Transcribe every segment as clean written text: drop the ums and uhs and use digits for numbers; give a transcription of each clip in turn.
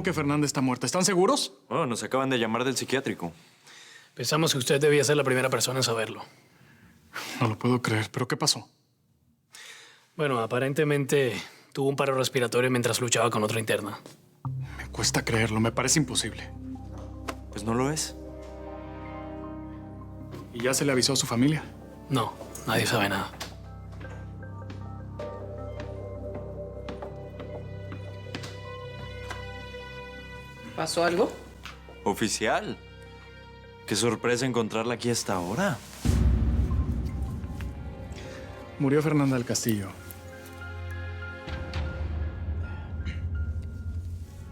que Fernanda está muerta. ¿Están seguros? Oh, nos acaban de llamar del psiquiátrico. Pensamos que usted debía ser la primera persona en saberlo. No lo puedo creer. ¿Pero qué pasó? Bueno, aparentemente tuvo un paro respiratorio mientras luchaba con otra interna. Me cuesta creerlo. Me parece imposible. Pues no lo es. ¿Y ya se le avisó a su familia? No, nadie sabe nada. ¿Pasó algo? Oficial. Qué sorpresa encontrarla aquí hasta ahora. Murió Fernanda del Castillo.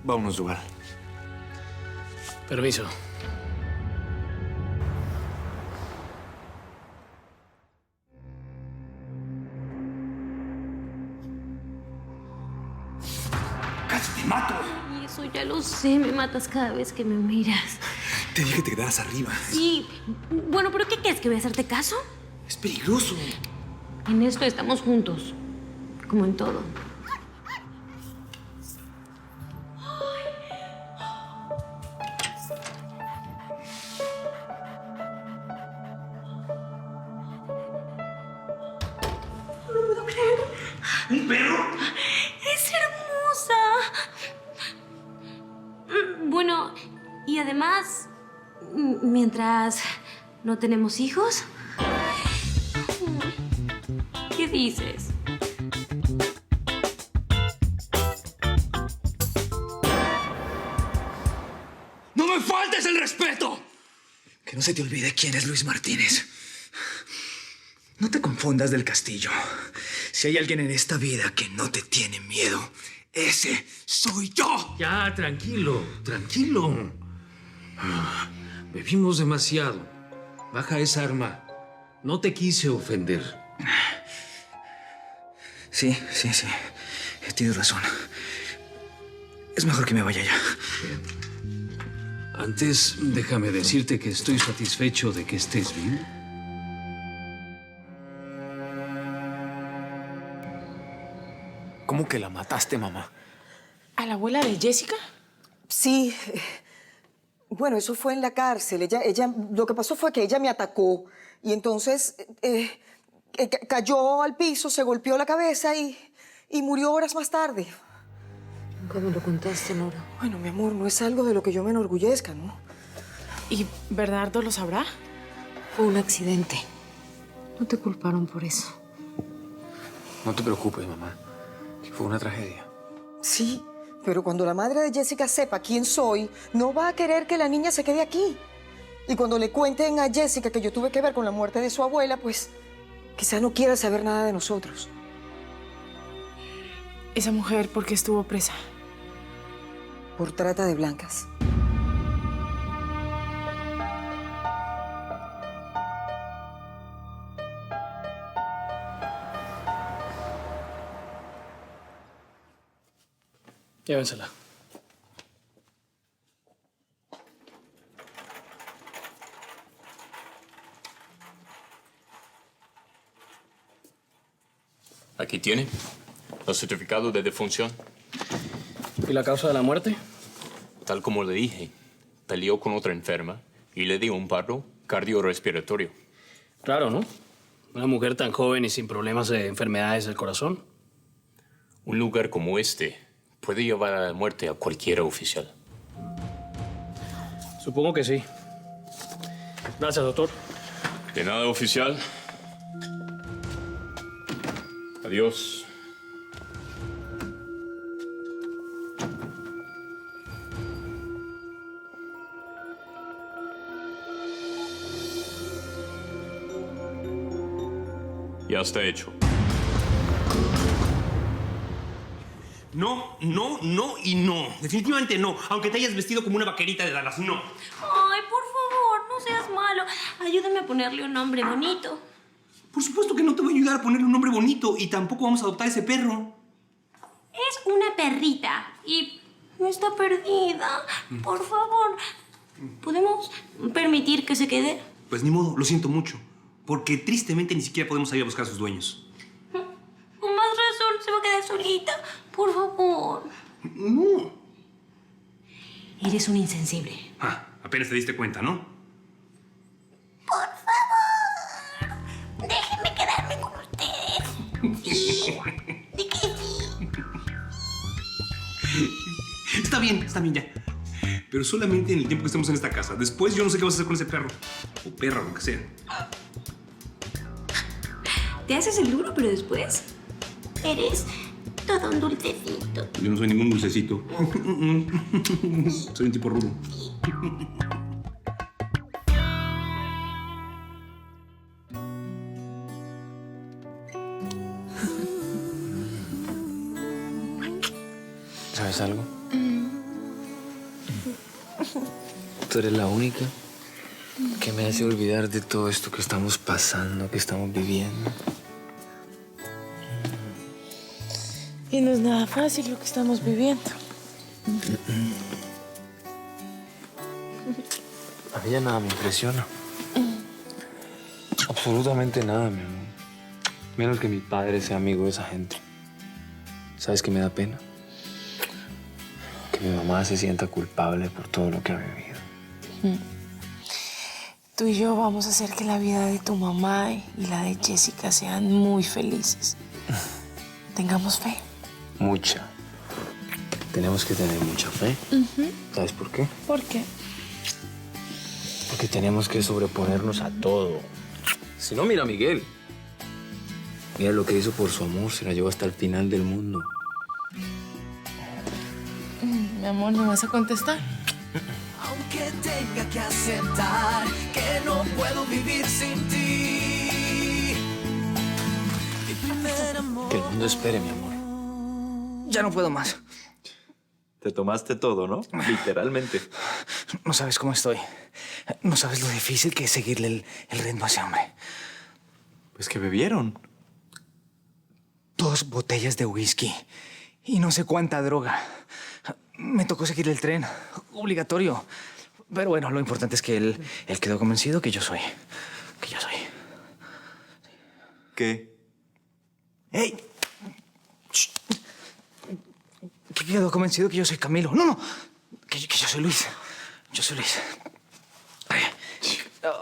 Vámonos, Duval. Permiso. ¡Casi te mato! Y eso ya lo sé, me matas cada vez que me miras. Te dije que te quedaras arriba. Sí, bueno, pero ¿qué quieres? ¿Que voy a hacerte caso? Es peligroso. En esto estamos juntos, como en todo. ¿Un perro? ¡Es hermosa! Bueno, y además, mientras no tenemos hijos, ¿qué dices? ¡No me faltes el respeto! Que no se te olvide quién es Luis Martínez. No te confundas del Castillo. Si hay alguien en esta vida que no te tiene miedo, ese soy yo. Ya, tranquilo, tranquilo. Bebimos demasiado. Baja esa arma. No te quise ofender. Sí. Tienes razón. Es mejor que me vaya ya. Antes, déjame decirte que estoy satisfecho de que estés vivo. ¿Cómo que la mataste, mamá? ¿A la abuela de Jessica? Sí. Bueno, eso fue en la cárcel. Lo que pasó fue que ella me atacó y entonces cayó al piso, se golpeó la cabeza y murió horas más tarde. Nunca me lo contaste, Nora. Bueno, mi amor, no es algo de lo que yo me enorgullezca, ¿no? ¿Y Bernardo lo sabrá? Fue un accidente. No te culparon por eso. No te preocupes, mamá. Fue una tragedia. Sí, pero cuando la madre de Jessica sepa quién soy, no va a querer que la niña se quede aquí. Y cuando le cuenten a Jessica que yo tuve que ver con la muerte de su abuela, pues quizá no quiera saber nada de nosotros. Esa mujer, ¿por qué estuvo presa? Por trata de blancas. Llévensela. Aquí tiene el certificado de defunción. ¿Y la causa de la muerte? Tal como le dije, peleó con otra enferma y le dio un paro cardiorrespiratorio. Claro, ¿no? Una mujer tan joven y sin problemas de enfermedades del corazón. Un lugar como este puede llevar a la muerte a cualquier oficial. Supongo que sí. Gracias, doctor. De nada, oficial. Adiós. Ya está hecho. No, no, no y no. Definitivamente no. Aunque te hayas vestido como una vaquerita de Dallas, no. Ay, por favor, no seas malo. Ayúdame a ponerle un nombre bonito. Por supuesto que no te voy a ayudar a ponerle un nombre bonito y tampoco vamos a adoptar ese perro. Es una perrita y no está perdida. Por favor, ¿podemos permitir que se quede? Pues ni modo, lo siento mucho. Porque tristemente ni siquiera podemos salir a buscar a sus dueños. Con más razón, se va a quedar solita. Por favor. No. Eres un insensible. Ah, apenas te diste cuenta, ¿no? Por favor, déjenme quedarme con ustedes. Sí, de que sí. Está bien, ya. Pero solamente en el tiempo que estemos en esta casa. Después yo no sé qué vas a hacer con ese perro. O perra, lo que sea. Te haces el duro, pero después eres todo un dulcecito. Yo no soy ningún dulcecito. Soy un tipo rudo. ¿Sabes algo? Tú eres la única que me hace olvidar de todo esto que estamos pasando, que estamos viviendo. Y no es nada fácil lo que estamos viviendo. A mí ya nada me impresiona. Absolutamente nada, mi amor. Menos que mi padre sea amigo de esa gente. ¿Sabes qué me da pena? Que mi mamá se sienta culpable por todo lo que ha vivido. Tú y yo vamos a hacer que la vida de tu mamá y la de Jessica sean muy felices. Tengamos fe. Mucha. Tenemos que tener mucha fe. ¿Sabes por qué? ¿Por qué? Porque tenemos que sobreponernos a todo. Si no, mira a Miguel. Mira lo que hizo por su amor. Se la llevó hasta el final del mundo. Mi amor, ¿me vas a contestar? Aunque tenga que aceptar que no puedo vivir sin ti. Que el mundo espere, mi amor. Ya no puedo más. Te tomaste todo, ¿no? Literalmente. No sabes cómo estoy. No sabes lo difícil que es seguirle el ritmo a ese hombre. Pues que bebieron. 2 botellas de whisky y no sé cuánta droga. Me tocó seguir el tren. Obligatorio. Pero bueno, lo importante es que él quedó convencido que yo soy. Que yo soy. ¿Qué? ¡Ey! Shh. Que quedó convencido que yo soy Camilo. No. Que yo soy Luis. Yo soy Luis. Ay,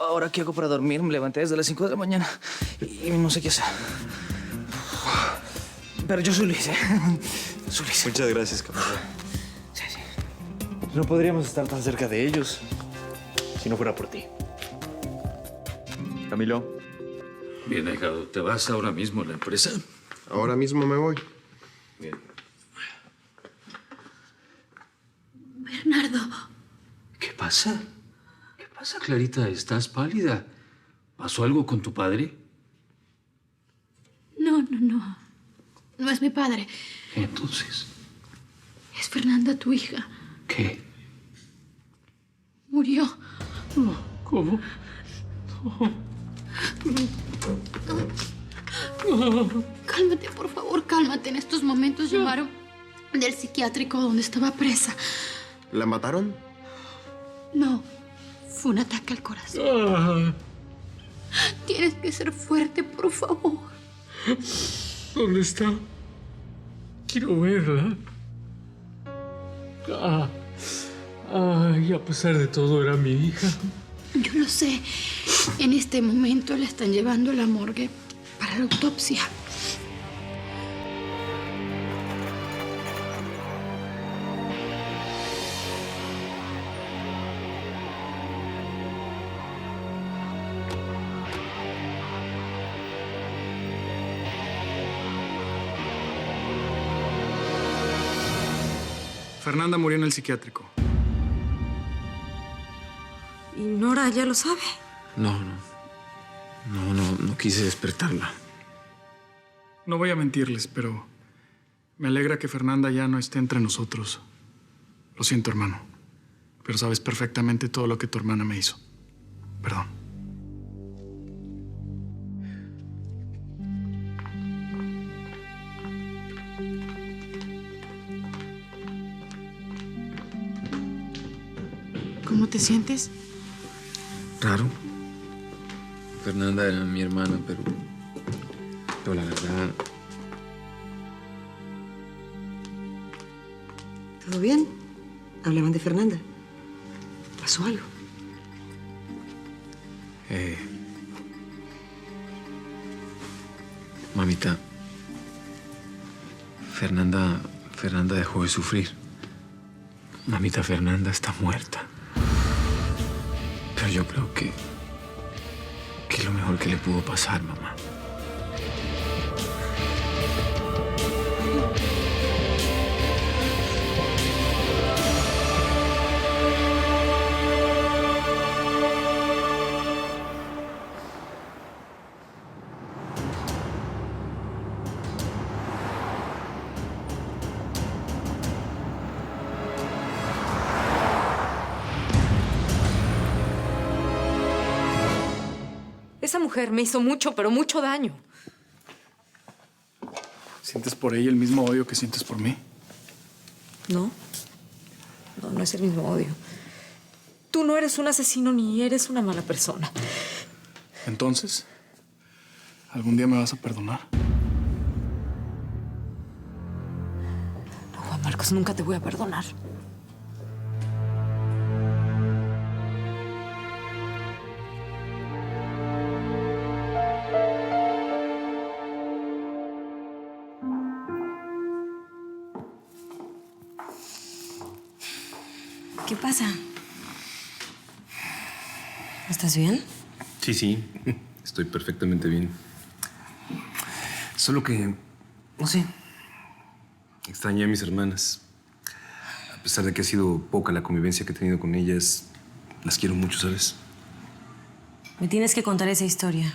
ahora, ¿qué hago para dormir? Me levanté desde las 5 de la mañana y no sé qué hacer. Pero yo soy Luis, ¿eh? Soy Luis. Muchas gracias, Camilo. Sí. No podríamos estar tan cerca de ellos si no fuera por ti. Camilo. Bien, ahijado. ¿Te vas ahora mismo a la empresa? Ahora mismo me voy. Bien. Bernardo. ¿Qué pasa? ¿Qué pasa, Clarita? ¿Estás pálida? ¿Pasó algo con tu padre? No. No es mi padre. ¿Qué entonces? Es Fernanda, tu hija. ¿Qué? Murió. ¿Cómo? Cálmate, por favor, cálmate. En estos momentos llamaron del psiquiátrico donde estaba presa. ¿La mataron? No, fue un ataque al corazón. Tienes que ser fuerte, por favor. ¿Dónde está? Quiero verla. Y a pesar de todo, era mi hija. Yo lo sé. En este momento la están llevando a la morgue para la autopsia. Fernanda murió en el psiquiátrico. ¿Y Nora ya lo sabe? No quise despertarla. No voy a mentirles, pero me alegra que Fernanda ya no esté entre nosotros. Lo siento, hermano. Pero sabes perfectamente todo lo que tu hermana me hizo. Perdón. ¿Cómo te sientes? Raro. Fernanda era mi hermana, pero la verdad... ¿Todo bien? Hablaban de Fernanda. ¿Pasó algo? Mamita, Fernanda dejó de sufrir. Mamita, Fernanda está muerta. Pero yo creo que es lo mejor que le pudo pasar, mamá. Esa mujer me hizo mucho, pero mucho daño. ¿Sientes por ella el mismo odio que sientes por mí? No. No es el mismo odio. Tú no eres un asesino ni eres una mala persona. Entonces, ¿algún día me vas a perdonar? No, Juan Marcos, nunca te voy a perdonar. ¿Qué pasa? ¿Estás bien? Sí, estoy perfectamente bien. Solo que, no sé, extrañé a mis hermanas. A pesar de que ha sido poca la convivencia que he tenido con ellas, las quiero mucho, ¿sabes? Me tienes que contar esa historia.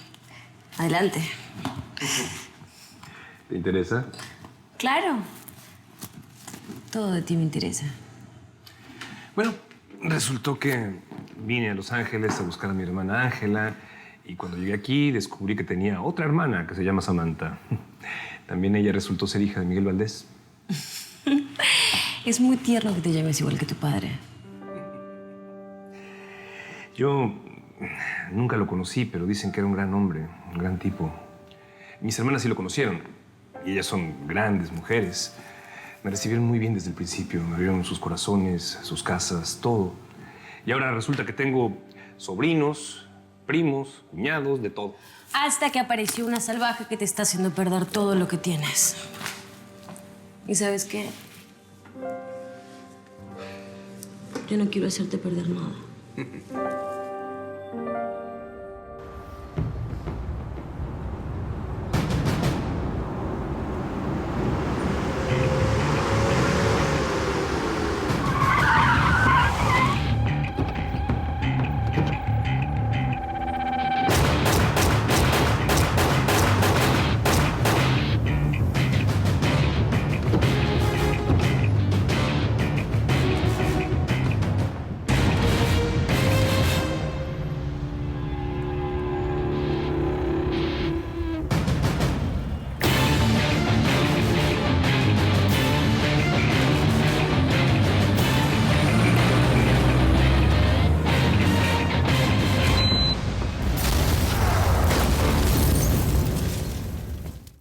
Adelante. ¿Te interesa? Claro. Todo de ti me interesa. Bueno, resultó que vine a Los Ángeles a buscar a mi hermana Ángela y cuando llegué aquí descubrí que tenía otra hermana que se llama Samantha. También ella resultó ser hija de Miguel Valdés. Es muy tierno que te llames igual que tu padre. Yo nunca lo conocí, pero dicen que era un gran hombre, un gran tipo. Mis hermanas sí lo conocieron y ellas son grandes mujeres. Me recibieron muy bien desde el principio. Me abrieron sus corazones, sus casas, todo. Y ahora resulta que tengo sobrinos, primos, cuñados, de todo. Hasta que apareció una salvaje que te está haciendo perder todo lo que tienes. ¿Y sabes qué? Yo no quiero hacerte perder nada.